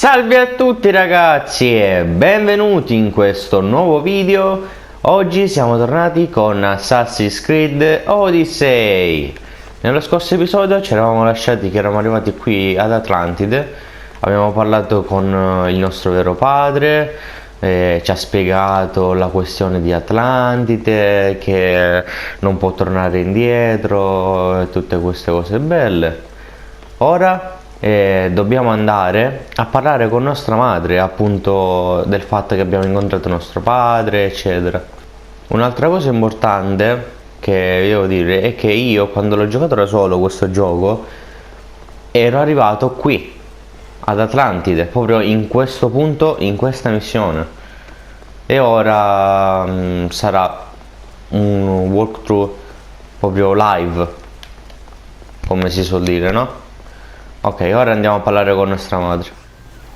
Salve a tutti ragazzi e benvenuti in questo nuovo video. Oggi siamo tornati con Assassin's Creed Odyssey. Nello scorso episodio ci eravamo lasciati che eravamo arrivati qui ad Atlantide. Abbiamo parlato con il nostro vero padre, ci ha spiegato la questione di Atlantide, che non può tornare indietro e tutte queste cose belle. Ora dobbiamo andare a parlare con nostra madre, appunto, del fatto che abbiamo incontrato nostro padre, eccetera. Un'altra cosa importante che devo dire è che io, quando l'ho giocato da solo questo gioco, ero arrivato qui ad Atlantide, proprio in questo punto, in questa missione, e ora sarà un walkthrough proprio live, come si suol dire, no? Ok, ora andiamo a parlare con nostra madre.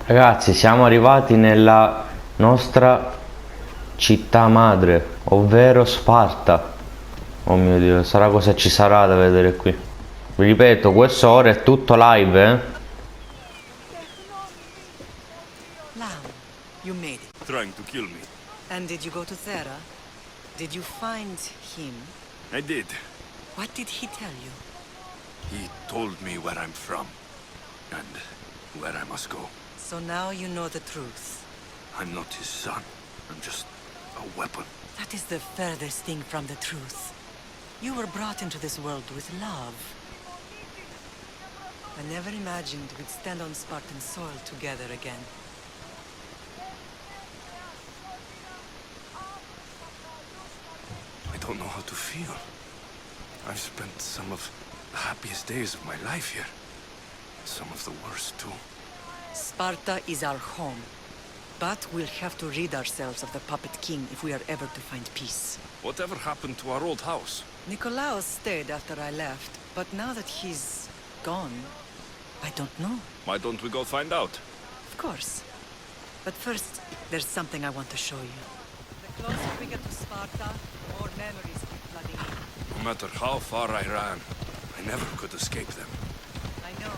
Ragazzi, siamo arrivati nella nostra città madre, ovvero Sparta. Oh mio Dio, sarà cosa ci sarà da vedere qui. Vi ripeto, questo ora è tutto live, Lamb, you made it. Trying to kill me. And did you go to Thera? Did you find him? I did. What did he tell you? He told me where I'm from. And where I must go. So now you know the truth. I'm not his son. I'm just a weapon. That is the furthest thing from the truth. You were brought into this world with love. I never imagined we'd stand on Spartan soil together again. I don't know how to feel. I've spent some of the happiest days of my life here. Some of the worst, too. Sparta is our home. But we'll have to rid ourselves of the Puppet King if we are ever to find peace. Whatever happened to our old house? Nikolaos stayed after I left, but now that he's gone, I don't know. Why don't we go find out? Of course. But first, there's something I want to show you. The closer we get to Sparta, the more memories keep flooding in. No matter how far I ran, I never could escape them. I know.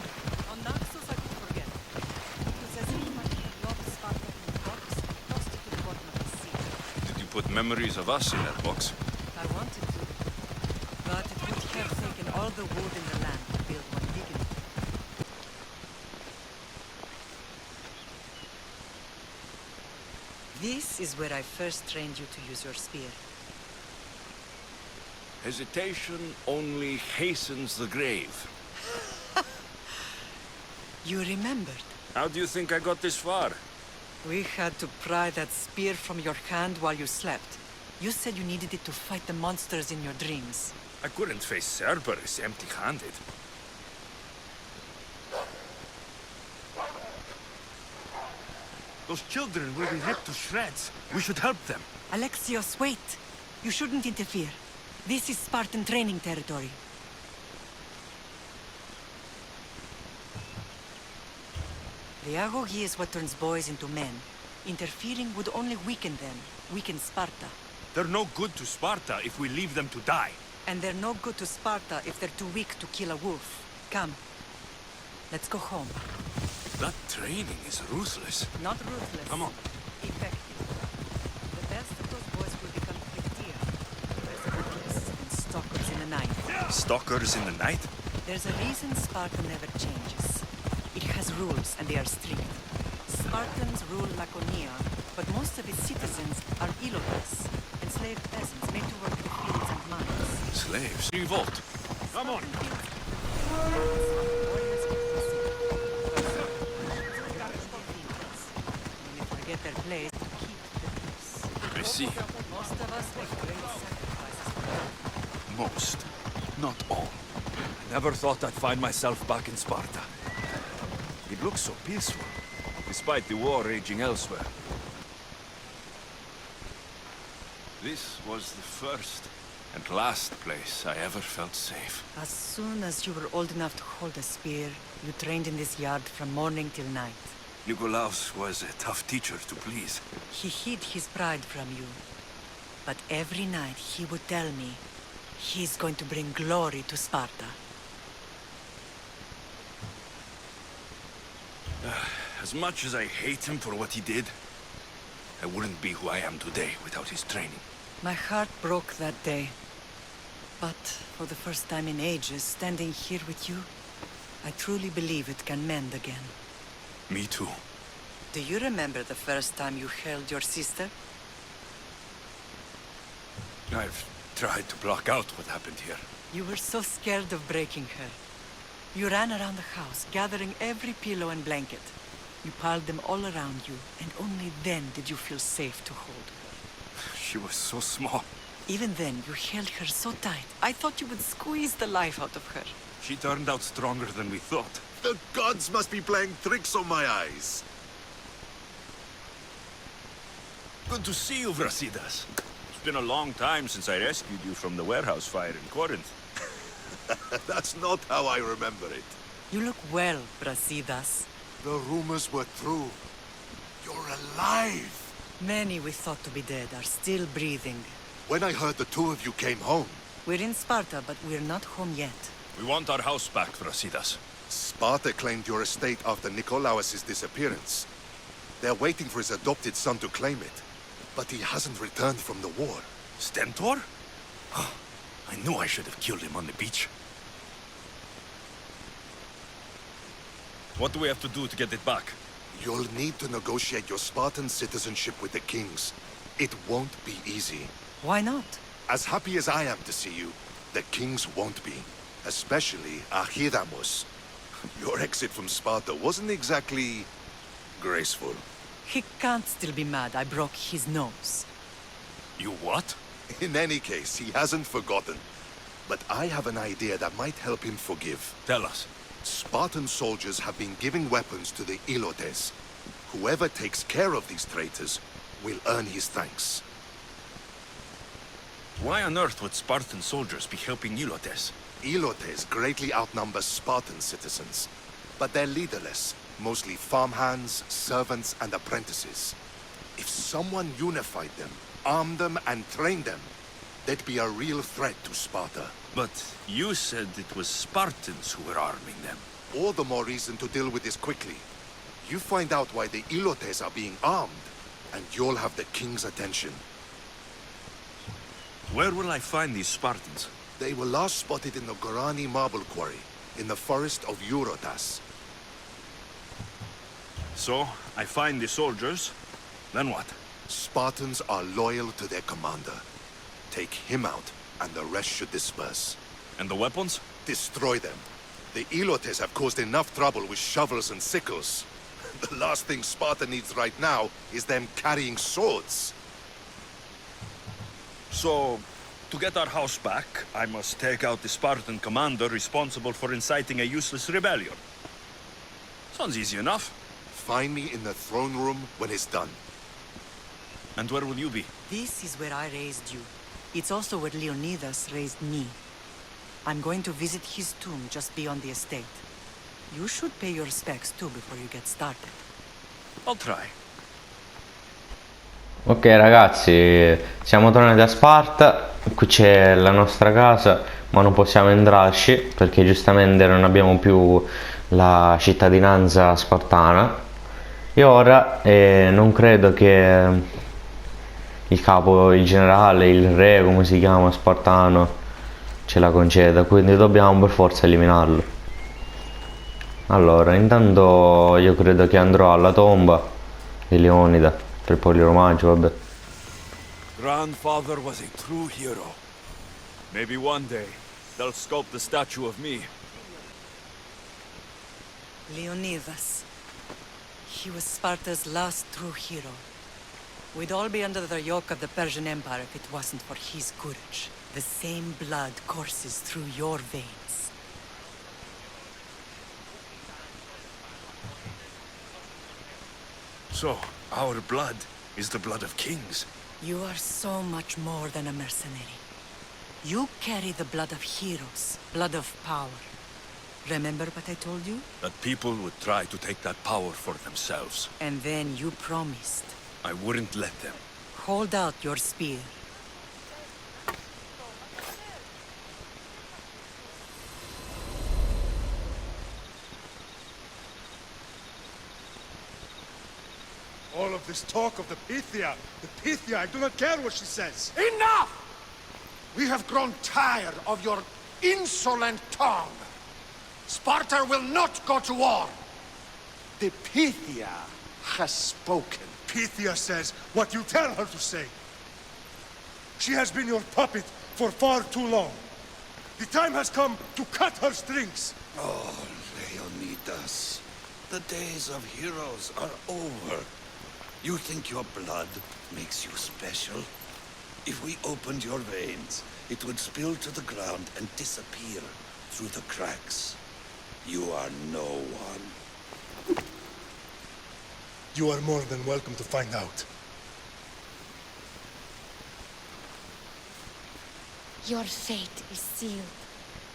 On Naxos I could forget. It was as if my king locked Sparta in a box and tossed it to the bottom of the sea. Did you put memories of us in that box? I wanted to. But it would have taken all the wood in the land to build one big enough. This is where I first trained you to use your spear. Hesitation only hastens the grave. You remembered. How do you think I got this far? We had to pry that spear from your hand while you slept. You said you needed it to fight the monsters in your dreams. I couldn't face Cerberus empty-handed. Those children will be ripped to shreds. We should help them. Alexios, wait! You shouldn't interfere. This is Spartan training territory. The agogi is what turns boys into men. Interfering would only weaken them, weaken Sparta. They're no good to Sparta if we leave them to die. And they're no good to Sparta if they're too weak to kill a wolf. Come. Let's go home. That training is ruthless. Not ruthless. Come on. Effective. The best of those boys will become Plectia. Reservoirs and stalkers in the night. Stalkers in the night? There's a reason Sparta never changes. It has rules, and they are strict. Spartans rule Laconia, but most of its citizens are ilotes, enslaved peasants made to work the fields and mines. Slaves. Revolt. Come on. Forget their place to keep the peace. I see. Most of us make great sacrifices for them. Most. Not all. I never thought I'd find myself back in Sparta. It looks so peaceful, despite the war raging elsewhere. This was the first and last place I ever felt safe. As soon as you were old enough to hold a spear, you trained in this yard from morning till night. Nikolaos was a tough teacher to please. He hid his pride from you. But every night he would tell me, he's going to bring glory to Sparta. As much as I hate him for what he did, I wouldn't be who I am today without his training. My heart broke that day. But for the first time in ages, standing here with you, I truly believe it can mend again. Me too. Do you remember the first time you held your sister? I've tried to block out what happened here. You were so scared of breaking her. You ran around the house, gathering every pillow and blanket. You piled them all around you, and only then did you feel safe to hold her. She was so small. Even then, you held her so tight, I thought you would squeeze the life out of her. She turned out stronger than we thought. The gods must be playing tricks on my eyes. Good to see you, Brasidas. It's been a long time since I rescued you from the warehouse fire in Corinth. That's not how I remember it. You look well, Brasidas. The rumors were true. You're alive! Many we thought to be dead are still breathing. When I heard the two of you came home, We're in Sparta, but we're not home yet. We want our house back, Brasidas. Sparta claimed your estate after Nikolaos' disappearance. They're waiting for his adopted son to claim it. But he hasn't returned from the war. Stentor? I knew I should have killed him on the beach. What do we have to do to get it back? You'll need to negotiate your Spartan citizenship with the kings. It won't be easy. Why not? As happy as I am to see you, the kings won't be. Especially Archidamos. Your exit from Sparta wasn't exactly graceful. He can't still be mad I broke his nose. You what? In any case, he hasn't forgotten. But I have an idea that might help him forgive. Tell us. Spartan soldiers have been giving weapons to the Ilotes. Whoever takes care of these traitors will earn his thanks. Why on earth would Spartan soldiers be helping Ilotes? Ilotes greatly outnumber Spartan citizens. But they're leaderless, mostly farmhands, servants, and apprentices. If someone unified them, armed them, and trained them, they'd be a real threat to Sparta. But you said it was Spartans who were arming them. All the more reason to deal with this quickly. You find out why the Ilotes are being armed, and you'll have the king's attention. Where will I find these Spartans? They were last spotted in the Gorani marble quarry, in the forest of Eurotas. So, I find the soldiers, then what? Spartans are loyal to their commander. Take him out, and the rest should disperse. And the weapons? Destroy them. The Ilotes have caused enough trouble with shovels and sickles. The last thing Sparta needs right now is them carrying swords. So, to get our house back, I must take out the Spartan commander responsible for inciting a useless rebellion. Sounds easy enough. Find me in the throne room when it's done. And where will you be? This is where I raised you. It's also where Leonidas raised me. I'm going to visit his tomb just beyond the estate. You should pay your respects too before you get started. I'll try. Ok ragazzi, siamo tornati a Sparta. Qui c'è la nostra casa, ma non possiamo entrarci perché giustamente non abbiamo più la cittadinanza spartana. E ora non credo che il capo, il generale, il re, come si chiama, spartano, ce la conceda, quindi dobbiamo per forza eliminarlo. Allora, intanto io credo che andrò alla tomba di Leonida per porgli omaggio, vabbè. Grandfather was a true hero. Maybe one day, they'll sculpt the statue of me. Leonidas. He was Sparta's last true hero. We'd all be under the yoke of the Persian Empire if it wasn't for his courage. The same blood courses through your veins. So, our blood is the blood of kings. You are so much more than a mercenary. You carry the blood of heroes, blood of power. Remember what I told you? That people would try to take that power for themselves. And then you promised. I wouldn't let them. Hold out your spear. this talk of the Pythia. The Pythia, I do not care what she says. Enough! We have grown tired of your insolent tongue. Sparta will not go to war. The Pythia has spoken. Pythia says what you tell her to say. She has been your puppet for far too long. The time has come to cut her strings. Oh, Leonidas, the days of heroes are over. You think your blood makes you special? If we opened your veins, it would spill to the ground and disappear through the cracks. You are no one. You are more than welcome to find out. Your fate is sealed,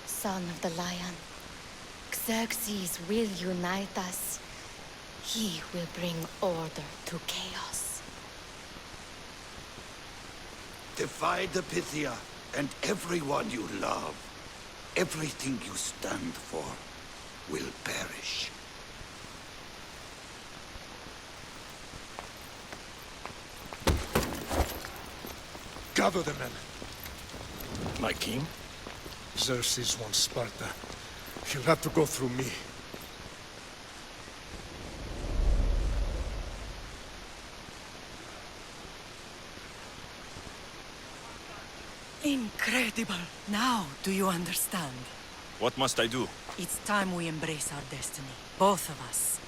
son of the lion. Xerxes will unite us. He will bring order to chaos. Defy the Pythia and everyone you love. Everything you stand for will perish. Gather the men. My king? Xerxes wants Sparta. He'll have to go through me. Incredible! Now, do you understand? What must I do? It's time we embrace our destiny. Both of us.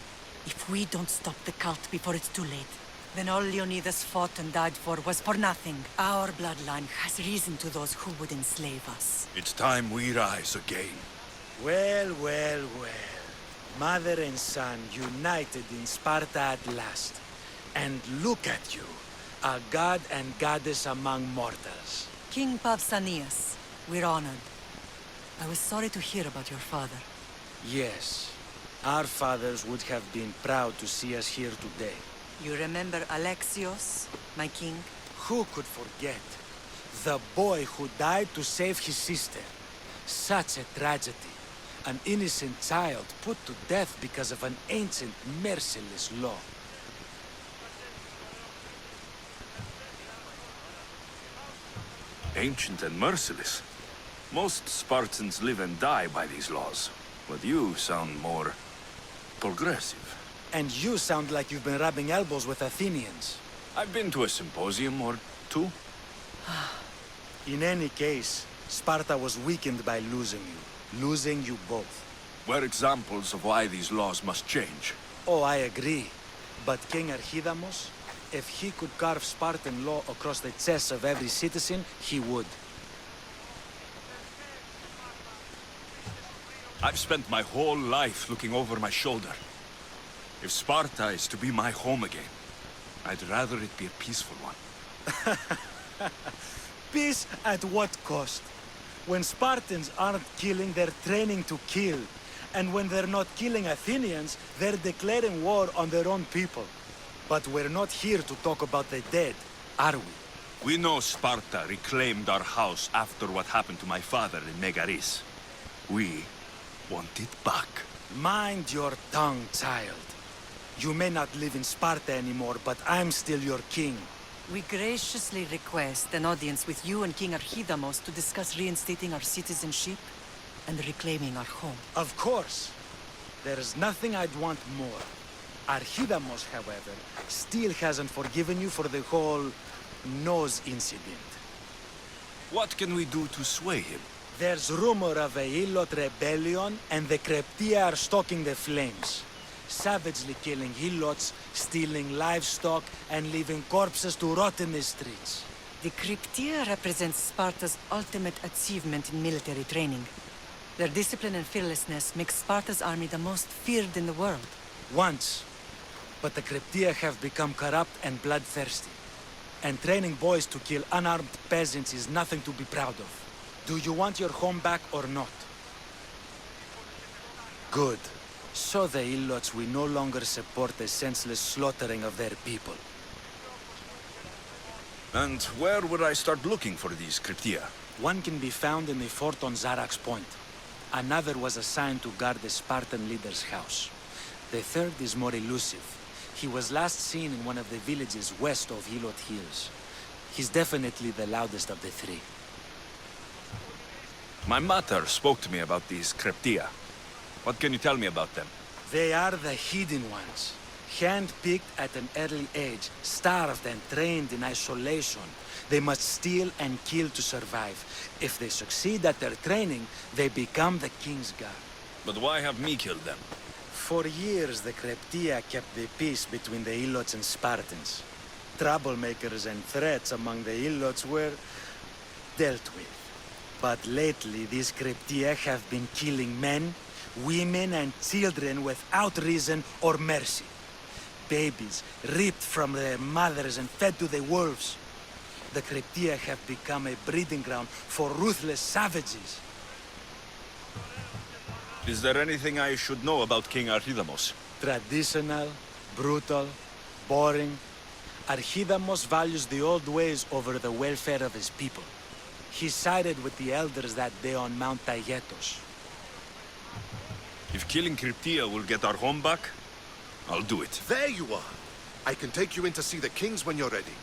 If we don't stop the cult before it's too late, then all Leonidas fought and died for was for nothing. Our bloodline has risen to those who would enslave us. It's time we rise again. Well, well, well. Mother and son united in Sparta at last. And look at you, a god and goddess among mortals. King Pausanias, we're honored. I was sorry to hear about your father. Yes, our fathers would have been proud to see us here today. You remember Alexios, my king? Who could forget? The boy who died to save his sister. Such a tragedy. An innocent child put to death because of an ancient, merciless law. Ancient and merciless. Most Spartans live and die by these laws. But you sound more progressive. And you sound like you've been rubbing elbows with Athenians. I've been to a symposium or two. In any case, Sparta was weakened by losing you. Losing you both. We're examples of why these laws must change. Oh, I agree. But King Archidamos, if he could carve Spartan law across the chests of every citizen, he would. I've spent my whole life looking over my shoulder. If Sparta is to be my home again, I'd rather it be a peaceful one. Peace at what cost? When Spartans aren't killing, they're training to kill. And when they're not killing Athenians, they're declaring war on their own people. But we're not here to talk about the dead, are we? We know Sparta reclaimed our house after what happened to my father in Megaris. We want it back. Mind your tongue, child. You may not live in Sparta anymore, but I'm still your king. We graciously request an audience with you and King Archidamos to discuss reinstating our citizenship and reclaiming our home. Of course. There's nothing I'd want more. Archidamos, however, still hasn't forgiven you for the whole nose incident. What can we do to sway him? There's rumor of a Hilot rebellion, and the Kreptia are stalking the flames. Savagely killing Hilots, stealing livestock, and leaving corpses to rot in the streets. The Cryptia represents Sparta's ultimate achievement in military training. Their discipline and fearlessness make Sparta's army the most feared in the world. Once. But the Cryptia have become corrupt and bloodthirsty. And training boys to kill unarmed peasants is nothing to be proud of. Do you want your home back or not? Good. So the Ilots will no longer support the senseless slaughtering of their people. And where would I start looking for these Cryptia? One can be found in the fort on Zarax Point. Another was assigned to guard the Spartan leader's house. The third is more elusive. He was last seen in one of the villages west of Hilot Hills. He's definitely the loudest of the three. My mother spoke to me about these Kreptia. What can you tell me about them? They are the hidden ones. Hand-picked at an early age, starved and trained in isolation. They must steal and kill to survive. If they succeed at their training, they become the king's guard. But why have me killed them? For years, the Kreptia kept the peace between the Ilots and Spartans. Troublemakers and threats among the Ilots were dealt with. But lately, these Kreptia have been killing men, women and children without reason or mercy. Babies ripped from their mothers and fed to the wolves. The Kreptia have become a breeding ground for ruthless savages. Is there anything I should know about King Archidamos? Traditional, brutal, boring. Archidamos values the old ways over the welfare of his people. He sided with the elders that day on Mount Taygetos. If killing Kreptia will get our home back, I'll do it. There you are. I can take you in to see the kings when you're ready.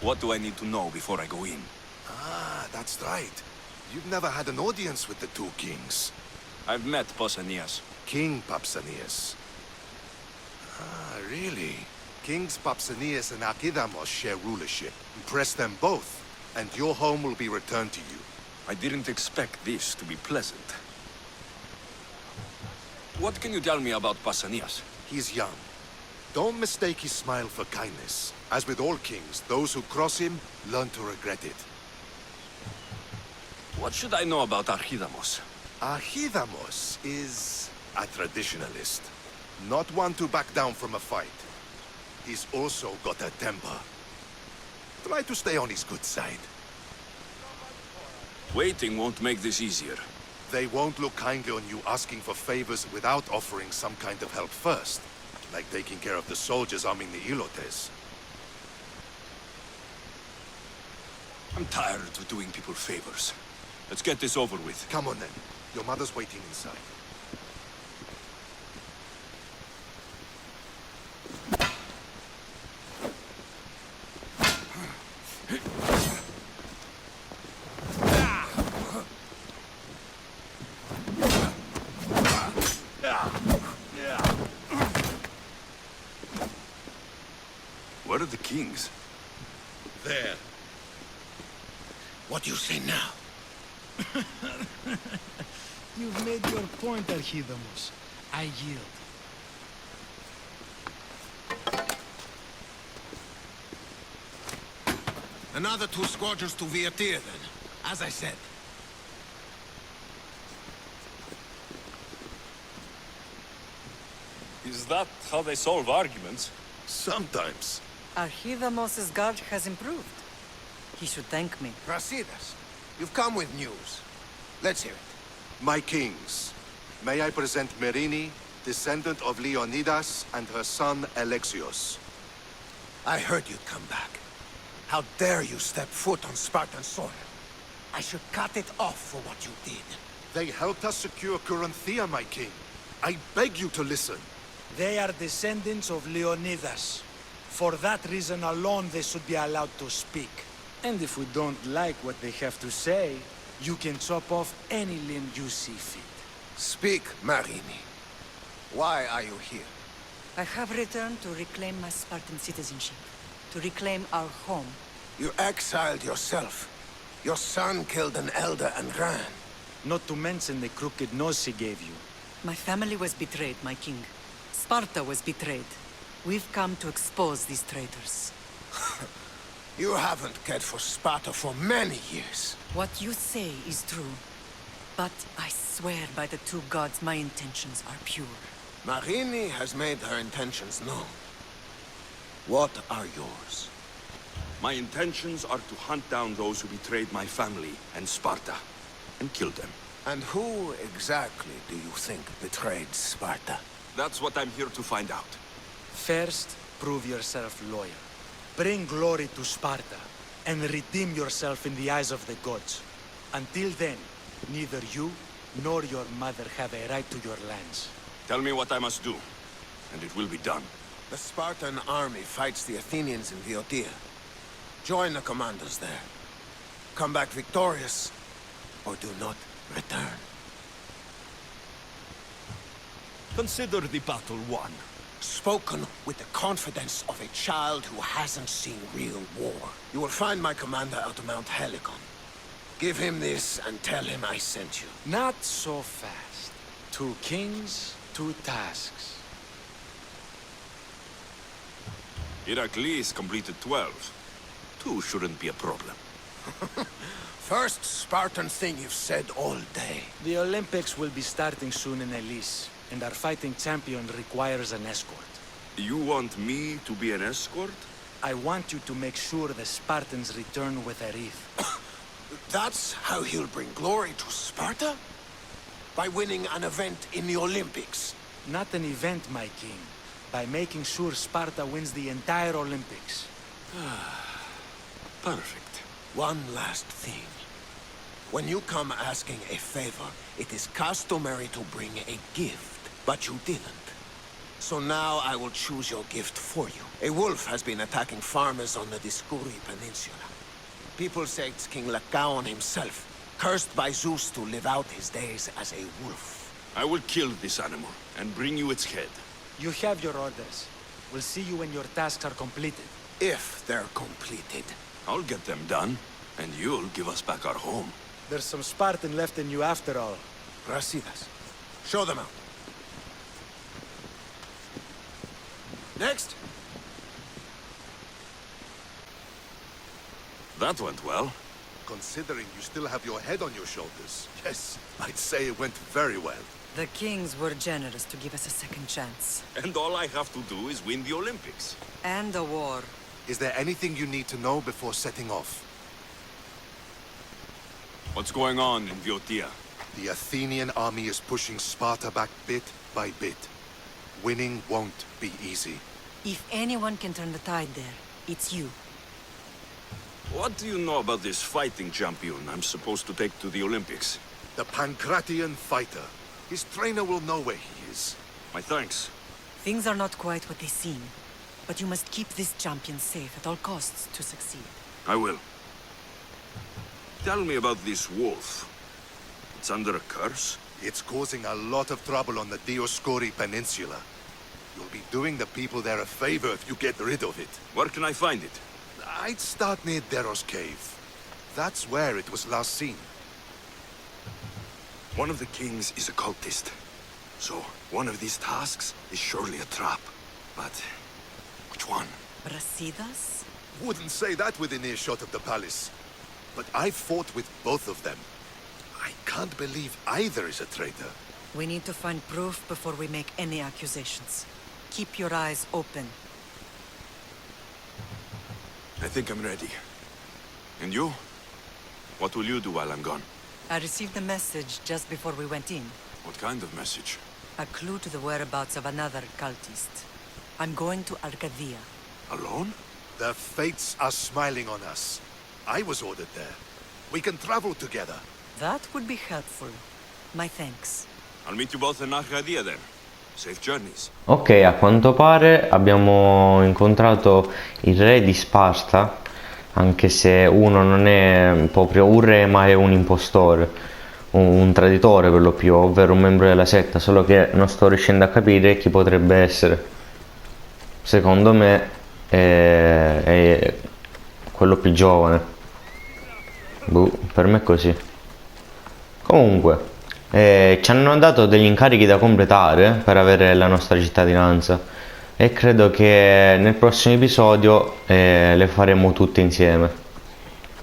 What do I need to know before I go in? Ah, that's right. You've never had an audience with the two kings. I've met Pausanias. King Pausanias. Ah, really? Kings Pausanias and Archidamos share rulership. Impress them both, and your home will be returned to you. I didn't expect this to be pleasant. What can you tell me about Pausanias? He's young. Don't mistake his smile for kindness. As with all kings, those who cross him learn to regret it. What should I know about Archidamos? Archidamos is a traditionalist. Not one to back down from a fight. He's also got a temper. Try to stay on his good side. Waiting won't make this easier. They won't look kindly on you asking for favors without offering some kind of help first. Like taking care of the soldiers arming the Ilotes. I'm tired of doing people favors. Let's get this over with. Come on then. Your mother's waiting inside. Where are the kings? There. What do you say now? You've made your point, Archidamos. I yield. Another 2 squadrons to Viatir, then. As I said. Is that how they solve arguments? Sometimes. Archidamos' guard has improved. He should thank me. Brasidas, you've come with news. Let's hear it. My kings, may I present Merini, descendant of Leonidas, and her son Alexios. I heard you'd come back. How dare you step foot on Spartan soil? I should cut it off for what you did. They helped us secure Corinthia, my king. I beg you to listen. They are descendants of Leonidas. For that reason alone, they should be allowed to speak. And if we don't like what they have to say, you can chop off any limb you see fit. Speak, Marini. Why are you here? I have returned to reclaim my Spartan citizenship. To reclaim our home. You exiled yourself. Your son killed an elder and ran. Not to mention the crooked nose he gave you. My family was betrayed, my king. Sparta was betrayed. We've come to expose these traitors. You haven't cared for Sparta for many years. What you say is true. But I swear by the 2 gods my intentions are pure. Marini has made her intentions known. What are yours? My intentions are to hunt down those who betrayed my family and Sparta, and kill them. And who exactly do you think betrayed Sparta? That's what I'm here to find out. First, prove yourself loyal. Bring glory to Sparta, and redeem yourself in the eyes of the gods. Until then, neither you nor your mother have a right to your lands. Tell me what I must do. and it will be done. The Spartan army fights the Athenians in Boeotia. Join the commanders there. Come back victorious, or do not return. Consider the battle won. Spoken with the confidence of a child who hasn't seen real war. You will find my commander out of Mount Helicon. Give him this and tell him I sent you. Not so fast. 2 kings, 2 tasks. Heracles completed 12. 2 shouldn't be a problem. First Spartan thing you've said all day. The Olympics will be starting soon in Elise, and our fighting champion requires an escort. You want me to be an escort? I want you to make sure the Spartans return with a wreath. That's how he'll bring glory to Sparta? By winning an event in the Olympics? Not an event, my king. By making sure Sparta wins the entire Olympics. Perfect. One last thing. When you come asking a favor, it is customary to bring a gift, but you didn't. So now I will choose your gift for you. A wolf has been attacking farmers on the Discuri Peninsula. People say it's King Lycaon himself, cursed by Zeus to live out his days as a wolf. I will kill this animal and bring you its head. You have your orders. We'll see you when your tasks are completed. If they're completed. I'll get them done, and you'll give us back our home. There's some Spartan left in you after all. Brasidas. Show them out. Next. That went well. Considering you still have your head on your shoulders, yes, I'd say it went very well. The kings were generous to give us a second chance. And all I have to do is win the Olympics. And a war. Is there anything you need to know before setting off? What's going on in Boeotia? The Athenian army is pushing Sparta back bit by bit. Winning won't be easy. If anyone can turn the tide there, it's you. What do you know about this fighting champion I'm supposed to take to the Olympics? The Pancratian fighter. His trainer will know where he is. My thanks. Things are not quite what they seem. But you must keep this champion safe at all costs to succeed. I will. Tell me about this wolf. It's under a curse? It's causing a lot of trouble on the Dioscuri Peninsula. You'll be doing the people there a favor if you get rid of it. Where can I find it? I'd start near Deros Cave. That's where it was last seen. One of the kings is a cultist. So, one of these tasks is surely a trap. But, which one? Brasidas? Wouldn't say that within earshot of the palace. But I fought with both of them. I can't believe either is a traitor. We need to find proof before we make any accusations. Keep your eyes open. I think I'm ready. And you? What will you do while I'm gone? I received a message just before we went in. What kind of message? A clue to the whereabouts of another cultist. I'm going to Arcadia. Alone? The fates are smiling on us. I was ordered there. We can travel together. That would be helpful. My thanks. I'll meet you both in Arcadia then. Safe journeys. Ok, a quanto pare abbiamo incontrato il re di Sparta, anche se uno non è proprio un re ma è un impostore, un traditore per lo più, ovvero un membro della setta, solo che non sto riuscendo a capire chi potrebbe essere. Secondo me è quello più giovane. Per me è così. Comunque ci hanno dato degli incarichi da completare per avere la nostra cittadinanza e credo che nel prossimo episodio le faremo tutte insieme.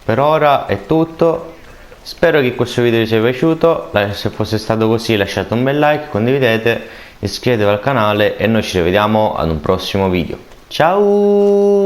Per ora è tutto, spero che questo video vi sia piaciuto, se fosse stato così lasciate un bel like, condividete, iscrivetevi al canale e noi ci rivediamo ad un prossimo video. Ciao!